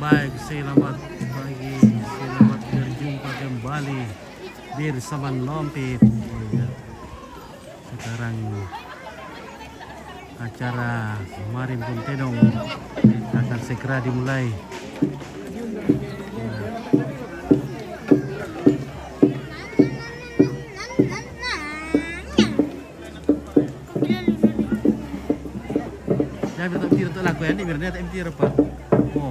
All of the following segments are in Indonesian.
Baik, selamat pagi, selamat berjumpa kembali bersama Nompit. Sekarang acara Marim Puntedong akan segera dimulai. Jangan tak mentir untuk laku ya, ini biar tak mentir apa. Oh.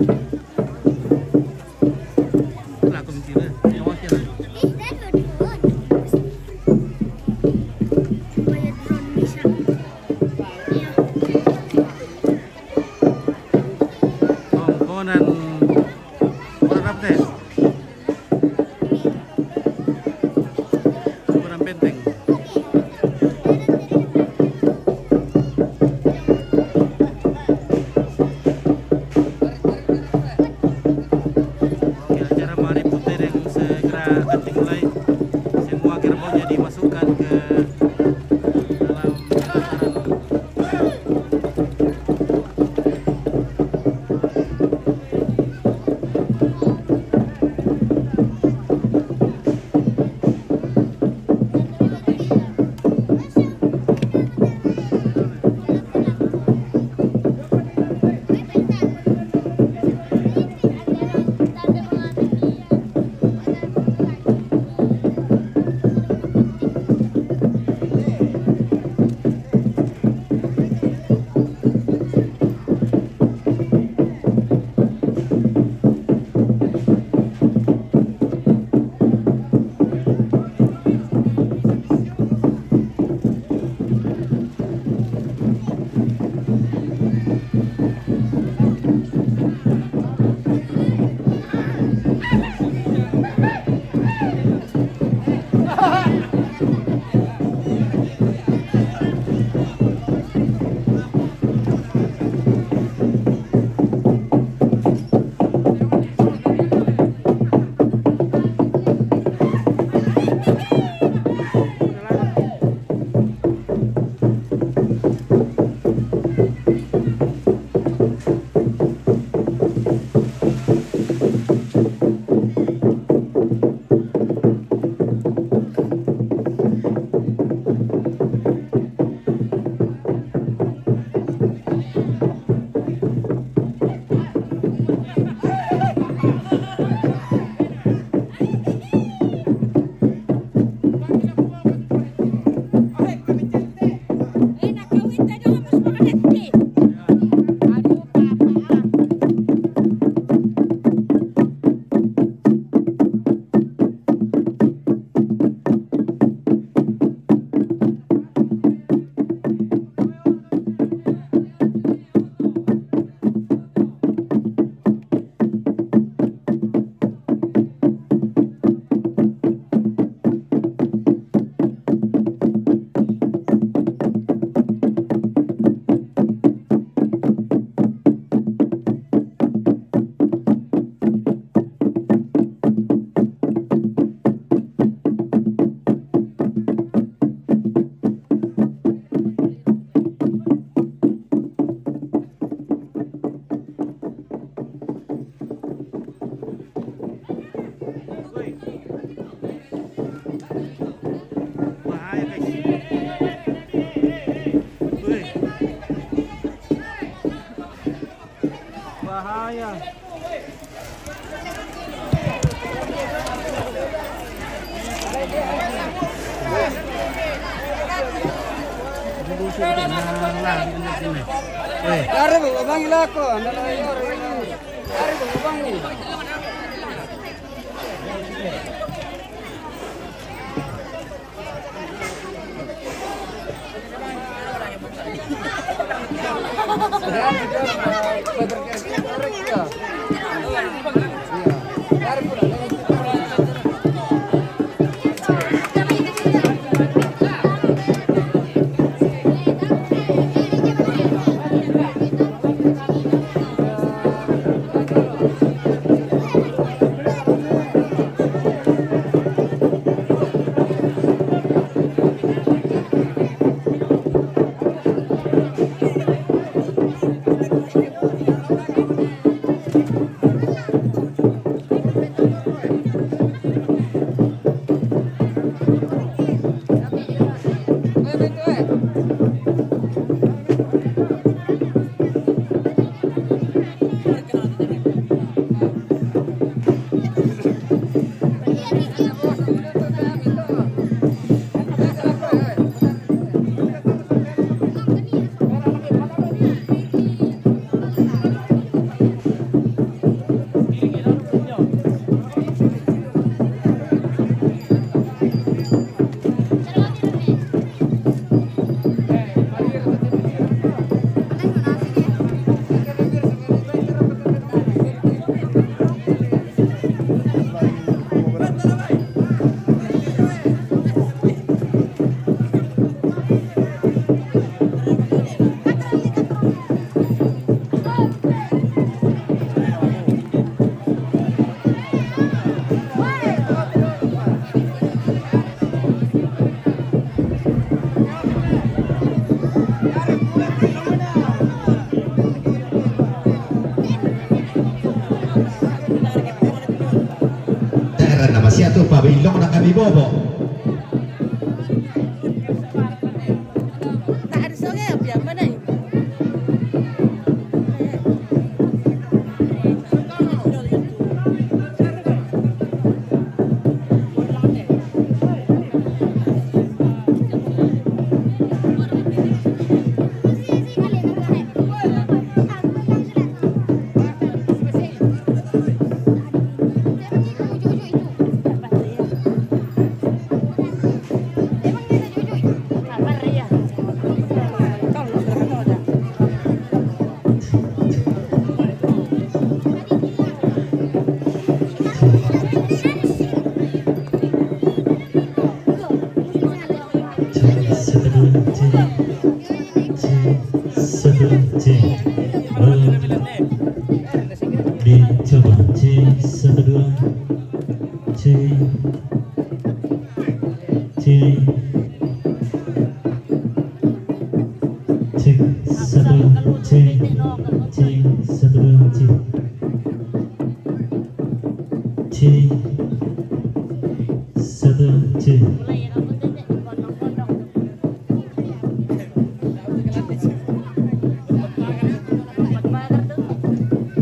Laku mentir yang wakil. Komponen apa teh? Komponen benteng. Bahaya. Dari bang ilako, dari bang ni. ilok na kami bobo. Tak ada sore apa mana ni? Dicoba C12 C C cek 1 C C 1 C C 1 C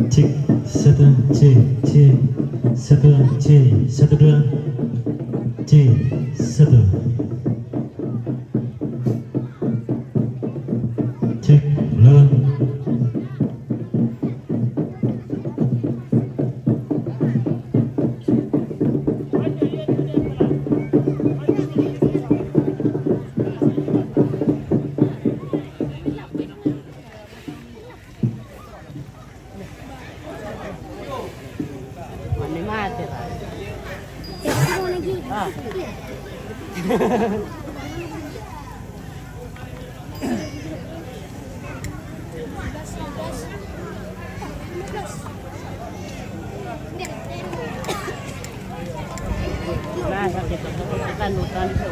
cek 1 C C 1 C 12 C 1 cek ulang Mana mati lah. Ah. Nah, sakit kan hutan itu.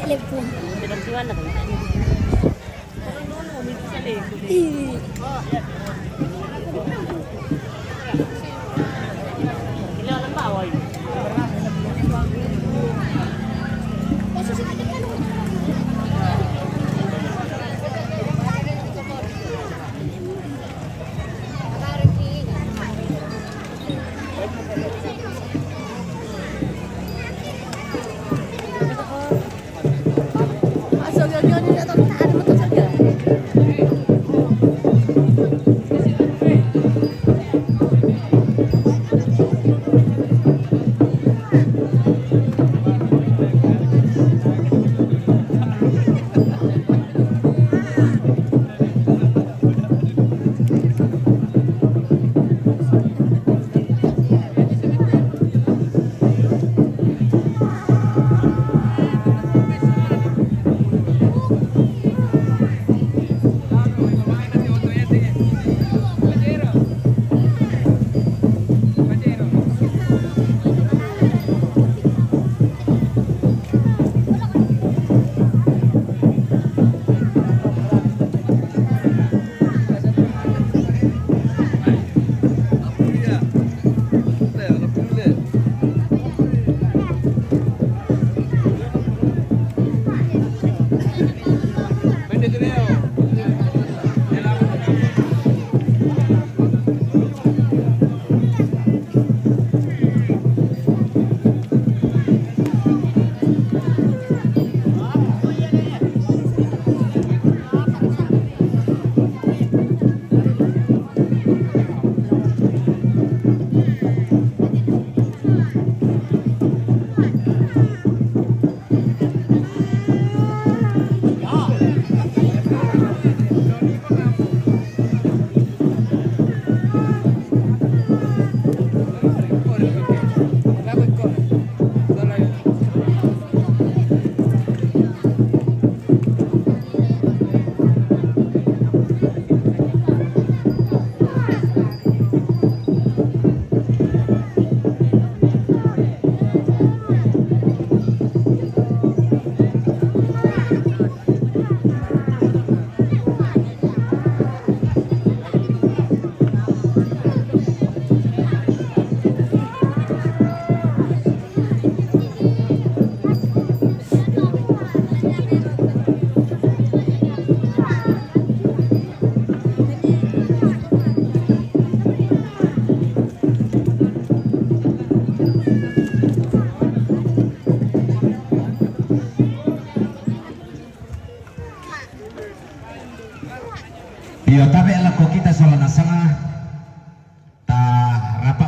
Telepon. Tidak siwan lah kan. Gila orang bawa ini. Asal dia ni tak ada betul saja.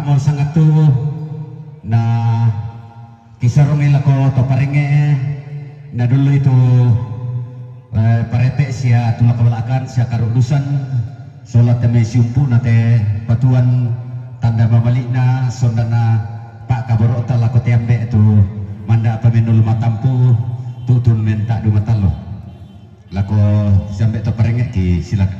mo sangat tu na kisarong ila ko to paringe na dulu itu parete siya tulak kabalakan siya karudusan solat kami siumpu nate patuan tanda mamalik na sonda na pak kaboro tala ko tiambe tu manda paminul matampu tutun menta du matalo lako sampai to paringe ki silakan.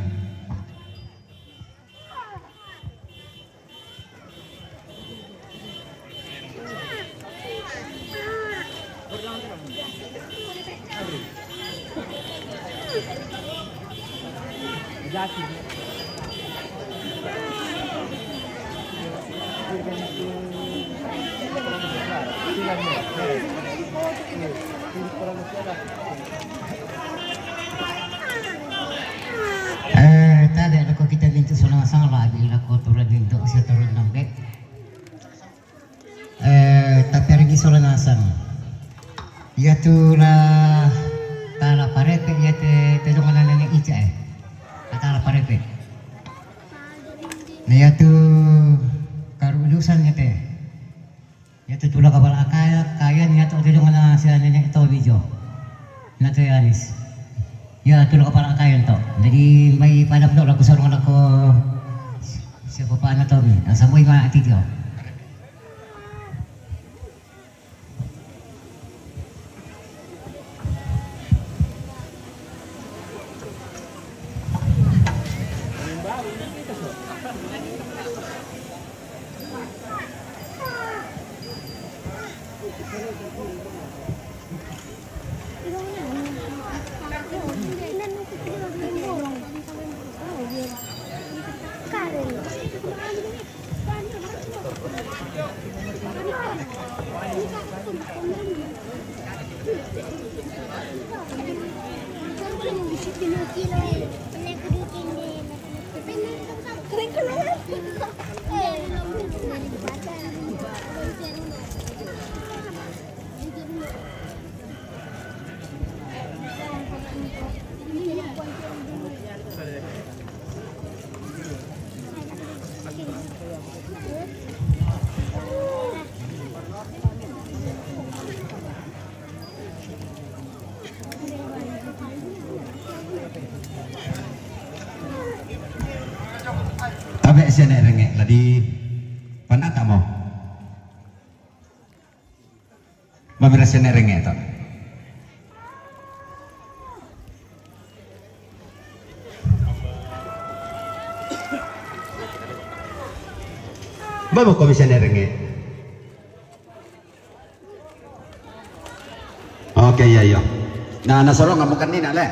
Tadi ako kita dito sa mga lagi ako turun dito siya turun ng bek. Tapi lagi solanasan. Ya tu na tala parete ya te dongan na ng ica tala parete. Na ya tu karudusan ya te. Ya tu tula kabal kaya niya to te dongan na siya ng ito video. Na to Anis. Ya, tulog ka para kayon to. Jadi may panap daw lagu sarong anak ko siapa pa na to. Sa mo'y mga atityo. Tabe siya na renge ladi panata mo. Mamira siya na renge to. Bago ko siya na renge. Okay, yo. Na nasorong nga mo kanina le.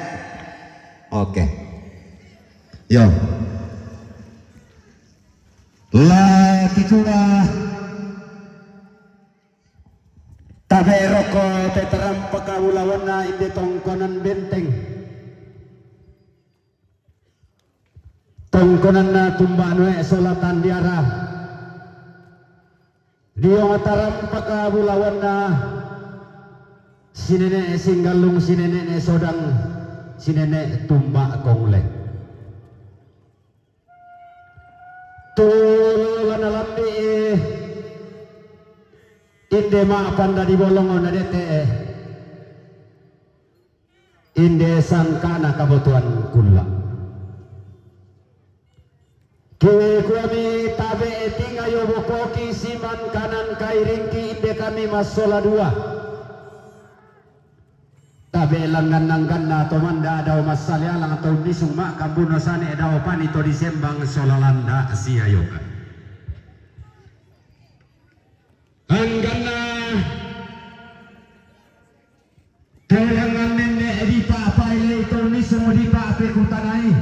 Okay. Yo. La titula tabero ko teteram pagkaulawan na hindi tongkonan benteng tongkonan na tumbano solatan diara diyo ataram pagkaulawan na sinene singgalung sinene sodang sinene tumba kongle tulan alam di inde maapan dari bolongon na dete inde sangka na kabutuhan kula kue kami tabe tingayo bukoki siman kanan kai ringki inde kami masola dua tabe langgan na tomanda daw masalya lang atau nisung mak kambuno sane daw panito disembang solalanda siayoka anggana tulangan nenek di pak paile itu nisung di pak pekutanai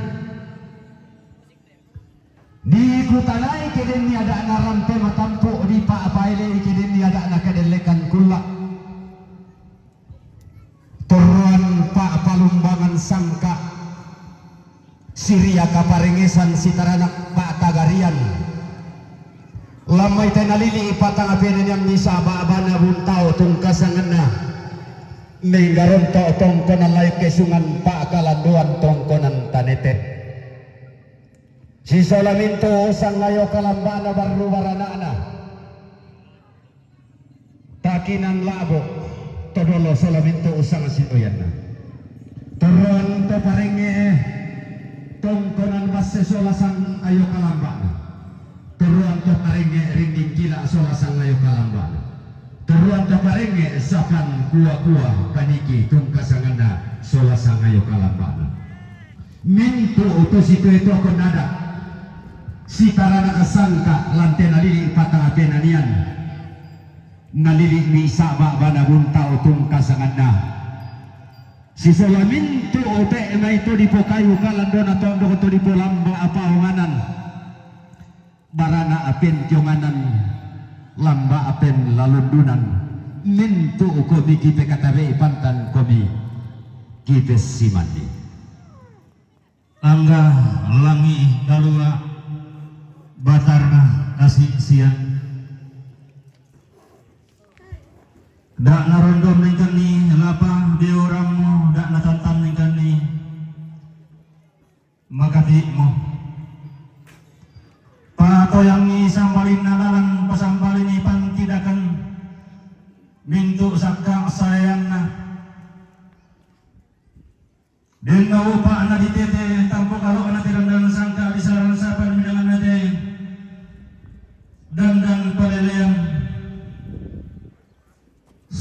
di kutanai keden ni ada narampe matampu di pak paile keden ni ada nak kedelekan kulak turuan pak palumbangan sangka Siria kaparengesan sitaranak pak tagarian lamay tenalili ipatang apinan yang nisa baabana buntao tungkasangan na ninggaron to tongkonan layak kesungan pak kalanduan tongkonan tanete si solaminto usang ngayo kalambana baru baranana lakinan labo todolo solamente usang situyan na turon to paringe tongkonan basse solasang ayo kalamba turuan to paringe rinding kila solasang ayo kalamba turuan to paringe sakan kuah-kuah paniki tungkasangana solasang ayo kalamba mintu utus itu ako nada si para nakasangka lante nalili patang atenanian nalili mi saba bana bunta utung kasangana si solamintu ote na ito di po kayo kalandon at tondo ko di po lamba apa hunganan barana apen tiyonganan lamba apen lalundunan mintu ko mi kipe katabe ipantan ko mi kipe simandi Angga langi dalua batarna kasih siang dak narondom ning kani lapa diorangmu dak natantam ning kani makatimu patoyangi sambalin nalalan pasambalin ipan tidakan mintu sakka sayangna dan kau pak anak di tete tanpa kalau anak tidak dan sangka di saran saban dengan nade dan palelean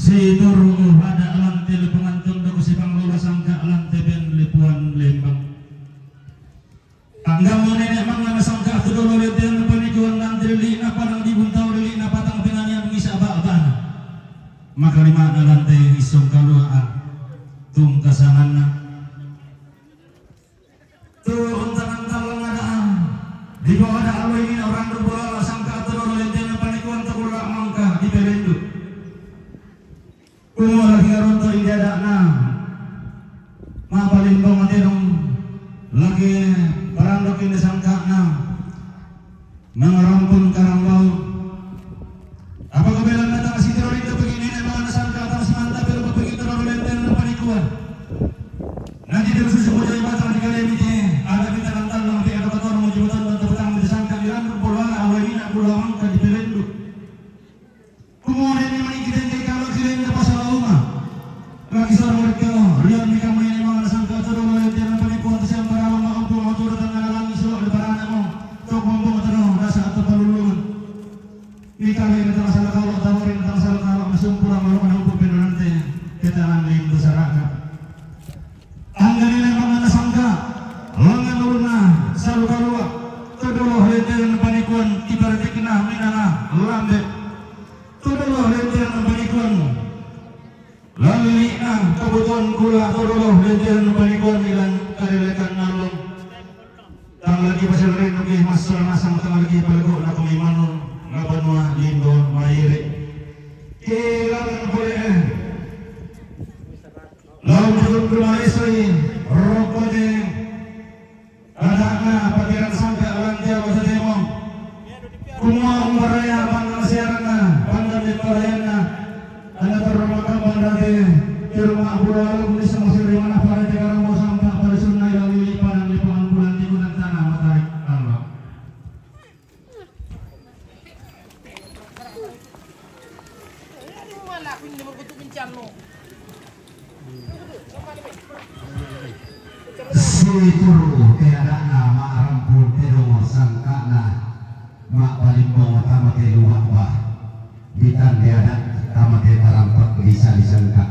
si turu ada lantai pengantun daku si panggula sangka lantai ben lepuan lembang tangga mau nenek mangga sangka tu dulu leten panikuan lantai lina padang dibuntau lina patang penanya mengisa abah maka lima lantai isong kaluaan tung kasanganna turun tangan lengadaan di bawah ada aloi ini orang berbola sangka terlalu lenteng panikuan terbola mangka di pelendu kumul lagi ronto ini ada na mapalin bang materong lagi barandok ini sangka na mengerampun karambau apa kebelan datang si teror itu begini memang sangka atas mantap pero begitu terlalu lenteng panikuan nanti dia susu mojai batang di kali ini ada kita lantar nanti ada kotor mau jembatan bantu petang disangka di rambut bola awal ini nak bola angka di pelendu kemudian ini kita yang kalau kalian ada pasal rumah lagi seorang mereka rian mereka ini memang sangka terlalu lenteng penipuan tersiam para lama ampun mau turun tengah langi selok di para anakmu tok mampu terus rasa atau palulungan ini kali ini tak salah kalau tawarin tak salah kalau masuk pulang malu menampu pedo nanti kita lain bersarakat anggaran mana sangka langan uluna salu kalua todoloh lenten panikuan ibarat kena minana lambe todoloh lenten panikuan lalina kebutuhan gula todoloh lenten panikuan ilan karelekan nalong tang lagi pasal rin lagi masal masang tang lagi palago na kumimanon ngabanwa lindo maire kailangan boleh lawan turun bermaisri rokode adakna pakiran sangka alam dia bahasa demo kumua umbaraya panggang siarana panggang di parayana ada termakan bandade di rumah Abu Alam di semua siri mana para jaga mau sampah pada sunnah lalu lipanan lipangan bulan di gudang tanah matahari Allah Situru tiada nama rampun terong sangkana mak paling bawa tama ke luak bah bitan tiada tama ke tarampak bisa disangka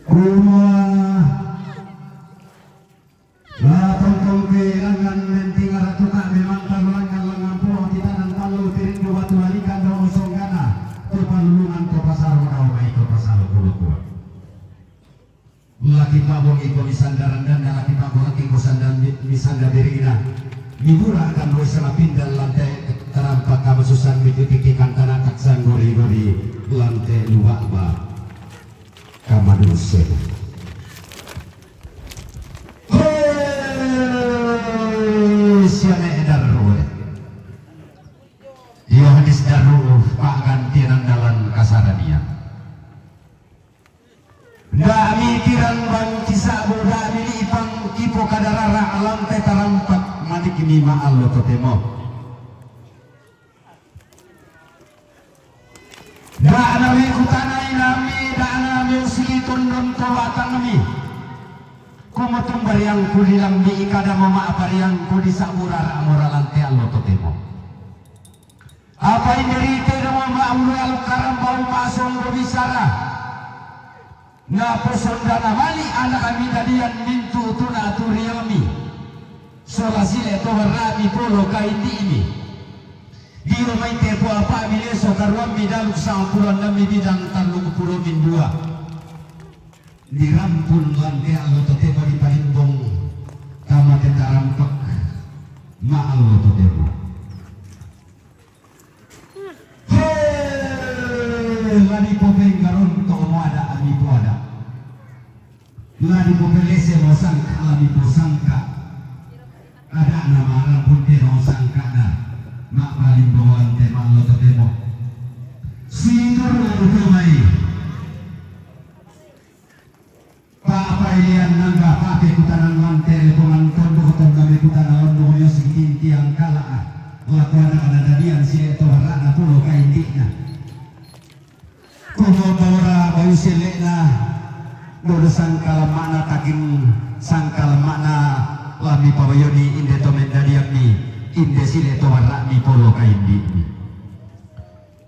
rumah lah tongkong ke langan menting aratuka memang tarulangan langan pulau kita nan palu tiring dua batu halikan daun songgana terpalulungan to pasar wadau itu pasar kuat laki pabong iko misandaran dan laki pabong laki iko sandan misanda berina libura akan berusaha pindah lantai terampak kamasusan mitukikikan tanah kaksan gori-gori lantai luak ba kamadusen siane daru Yohanes daru pak ganti dalan kasarania ndak mikiran bang kisah boda mili ipang kipo kadarara alam tetarampak manik ini ma'al lo totemo pariang ku dilang di ikada mama pariang ku di samura amura lantai allo totemo apa ini rite mama amura al karambau masong bisara na posondana mali anak kami tadian mintu tuna turiami solasile to warami polo kaindi ini di rumah tepo apa bile so karuam bidaluk sa puluhan na bidang talung pulo min dua dirampun lantai allo totemo di palimbong kama tetarampak ma allo totemo lani popeng garon to mo ada ami po ada lani popelese mo sangka lani po sangka ada nama alam pun tino sangka na mak palimbongan tema allo totemo sinur lalu mai Pailian nangga pakai kutanan mantere penganton dokoton kami kutanan doyo sikin tiang kala lakuan ada dadian si eto harana pulo kaintikna kumo bawra bayu silekna dodo sangkala mana takin sangkala mana lami pabayoni inde tomen dadian ni inde sile eto harani pulo kaintikni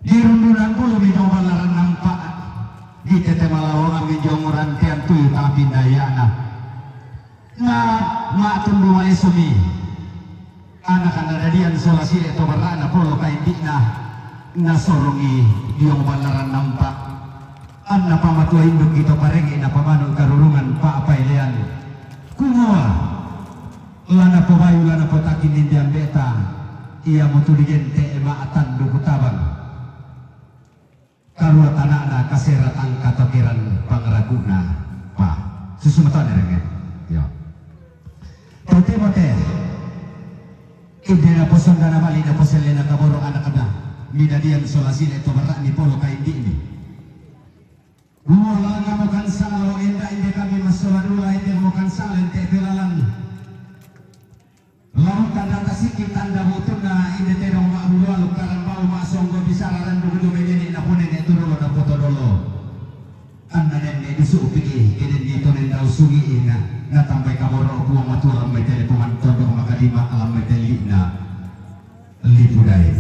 di rundunan pulo minoma laran nampak di tete malawang amin jongoran tian tuyu tapi dayana na mak tundu mai sumi anak-anak dadian solasi eto barana polo kaindikna na sorongi diong balaran nampak anna pamatua induk kita parengi na pamanul karurungan pa apailean kumoa lana pobayu lana potakin indian beta ia mutu digente ema atan dukutabang karua tanakna kaserat angka tokiran pangraguna pa susumatan derenge ya tote idena posondana mali na poselena kaboro anak-anak midadian solasile to barak ni polo kaindi ini mula ngamukan salo enda inde kami masoladula inde mukan salen te belalan laut tanda tasiki tanda mutuna inde terong ma'ulua lukaran bau ma'songgo bisararan dugu menjadi napune ne turu na foto dolo anna nenne dusu upiki kenen dito nen daw sugi ina na tambay kaboro buang matu alam may telepongan tondo makalima alam may telina lipuday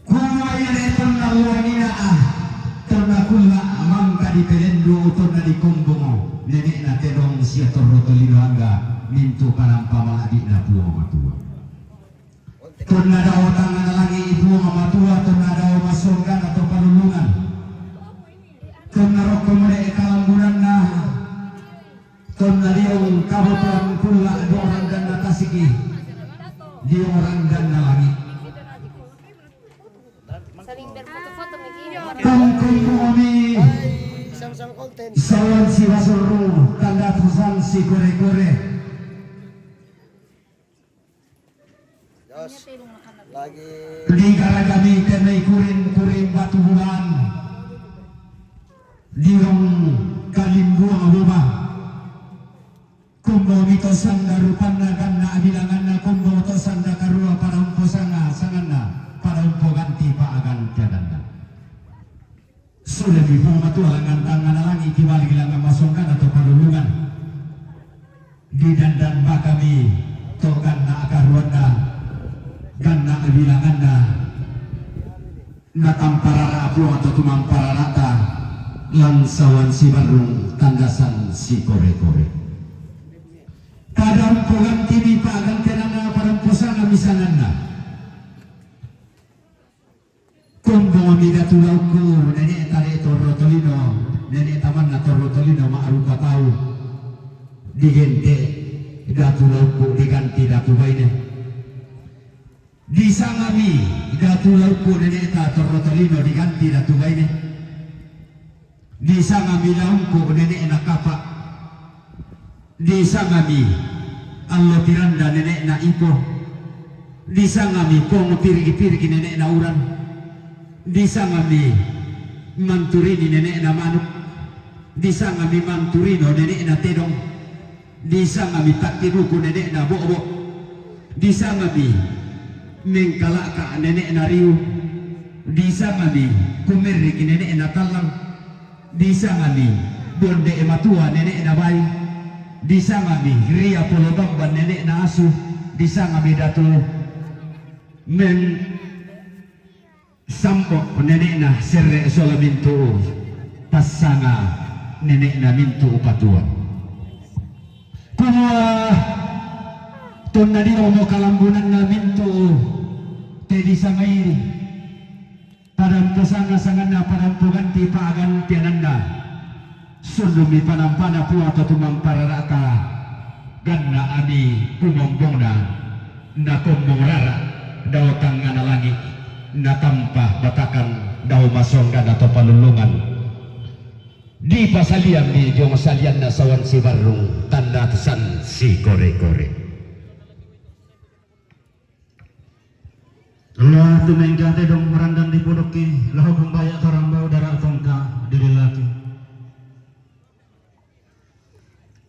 kumayan eton na luanina torna kula mangka di pelendo torna di kumbungo nenek na terong siya torrotolino hangga mintu kanang pamaladi na buang matua torna daw tangan lagi ibu matua torna daw masonggan atau palulungan torna rokko mule kalambunan na torna diong kabupaten kula di orang dan na tasiki di orang dan na lagi Saling berfoto-foto begini. tangkong kami sawan si wasuru tanda tusan si kore-kore lagi di kami kenai kurin batu bulan diong kalimbuang rumah kumbo mito sanda rupanna ganna abilanganna kumbo to sanda karua para umpo sanga sanganna para umpo ganti paagan tiadanna sudah bifung matu halangan tangan alangi kibali gilangan masongkan atau palulungan di dandan bakami to ganna akaruanda ganna abilanganna na tamparara apu atau tumampararata langsawan si barung tandasan si kore-kore kadang pulang tibi pagang tenana parang pusana misanganna kumbo mida tulauku nenek tare torrotolino nenek taman na torrotolino maarupa tahu digente datulauku diganti datu baine disangami datulauku nenek ta torrotolino diganti datu baine disangami laungku nenek nakapak disangami allo tiranda nenek na ipo disangami pong pirgi-pirgi nenek na uran disangami manturini nenek na manuk disangami manturino nenek na tedong disangami takiruku nenek na bobo disangami mengkalaka nenek na riu disangami kumeriki nenek na talang disangami bonde ematua nenek na bayi di sangami ria polobang ban nenek na asuh di sangami datu men sampok nenek na serre sola mintu pasanga nenek na mintu upatuan kuma ton na di mo kalambunan na mintu te di sangai padam pasanga-sangan na padam puganti paagan tiananda sulumi panampana puato tumampararata ganna ani kumombongna na kombongrara daw tangana langi na tampah batakan daw masongga atau palulungan di pasalian di jong salian na sawan si barung tanda tesan si kore-kore Allah tumeng kate dong merandan di podoki lahu kumbaya karambau darah tongka diri laki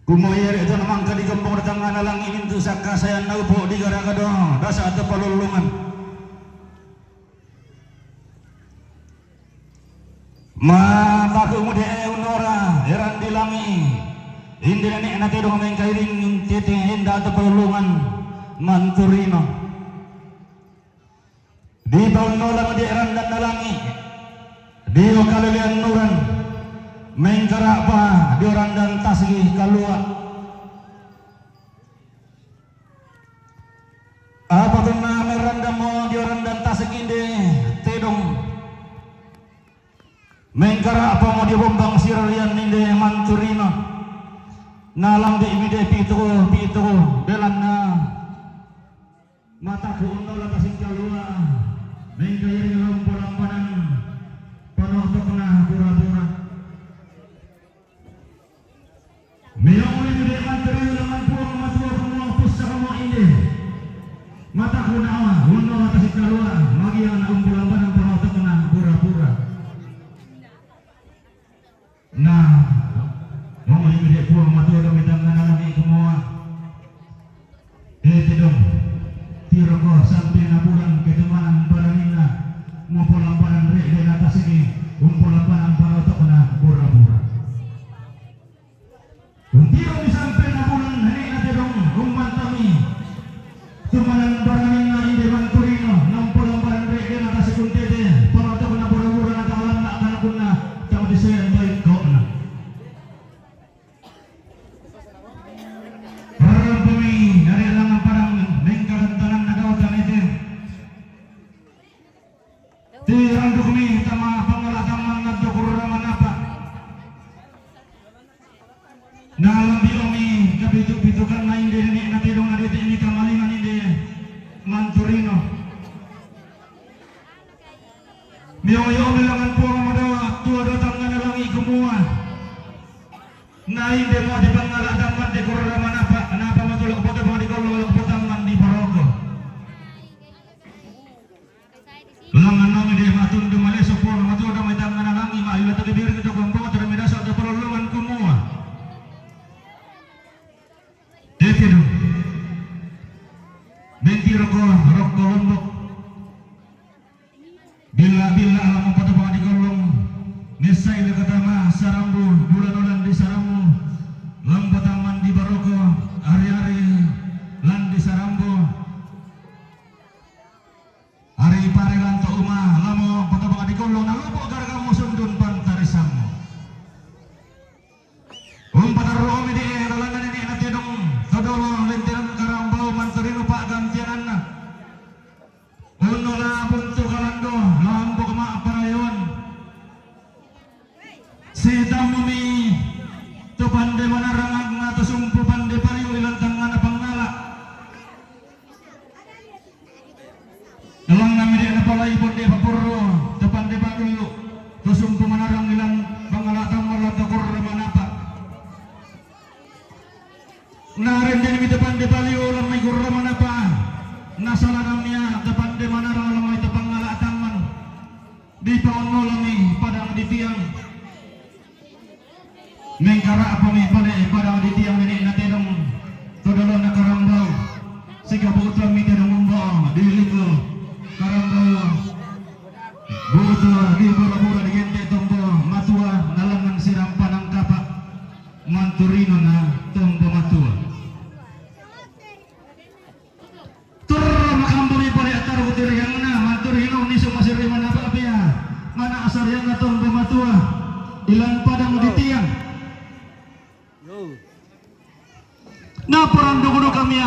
kumoyer itu namang kadi gembong datang analang ingin tu saka saya naupo di gara-gado dasa atau palulungan ma baku mude unora heran dilangi indi nenek nate dong meng kairing tete inda atau palulungan manturino di tahun nolang di heran dan nalangi di okalilian nuran menggerak apa di orang dan tasgih keluar apa kena meranda mau di orang dan tasgih de tedong menggerak apa mau di bombang sirarian inde manturina nalang di imide pitu belan na mataku undo la tasing keluar mengkayari lompolan penuh kena pura-pura Meyong oleh gede manteri dengan puang matua semua pusat kamu ini mata kunawa uno atas keluar magi yang umpulan barang penuh kena pura-pura nah mau oleh gede puang matua dong tangan lagi semua dong tiroko sampai naburan ketemanan baranina mau pulang barang rek di atas ini umpulan barang penuh kena pura-pura Untiro di sampai nabulan hari nanti dong rumah kami cumanan barangin na ide manturino nampulang barang rege na kasi kuntete para ito na pura-pura na kawalan na kanakun na tao di sayan baik ko na parang kami dari lang ang parang nengkarantanan na gawatan ito di rando kami tama pangalataman na dokurraman apa Nalam bilomi kapitu-pitukan na inde ni natidong na dito ini kamalingan inde manturino. Miyo bilangan po ang madawa tua datang na nalangi kumuha. Na inde mo di pangaladaman di kurraman apa anapa matulog po mga di kololog putangan di paroko. Langan nang inde matundo maleso po matuda may tangan nalangi maayo to bibir kita kung po tara midasa da parolungan kumuha. Detido Bentiro ko rok kolondok bila alam patapang di kolong nesay lekatama sarambu bulan-bulan di sarambu lambataman di baroko hari-hari lan di sarambu hari pare lan to umah lamo patapang di kolong nalupo gara kamu sundun pantarisamu patarro di dalangan ini nanti dong Todolo lentiran karambau manturino pak gantianan na uno la punto kalando lambo kema parayon si tamumi to pande manarangag nga to sumpo pande pariyo ilantang nga na pangala nalang namin na palay ponde papuro to pande pariyo to sumpo manarang ilang pangalatang malata kurra manapa Naren din mi depan de palio lang may gurra manapa nasalanam niya depan de manara lang may tapang ngalatangan di pauno lang ni padang di tiang mengkara apa mi pale padang di tiang ini natin dong todolo na karambau siga buutlang mi tinong umbo di liko karambau buutlang di bura-bura di gente tombo matua nalangan siram panang kapak manturino na tombo matu saryan atong bumatua ilang padang di tiang Yo. na parang dugudo kami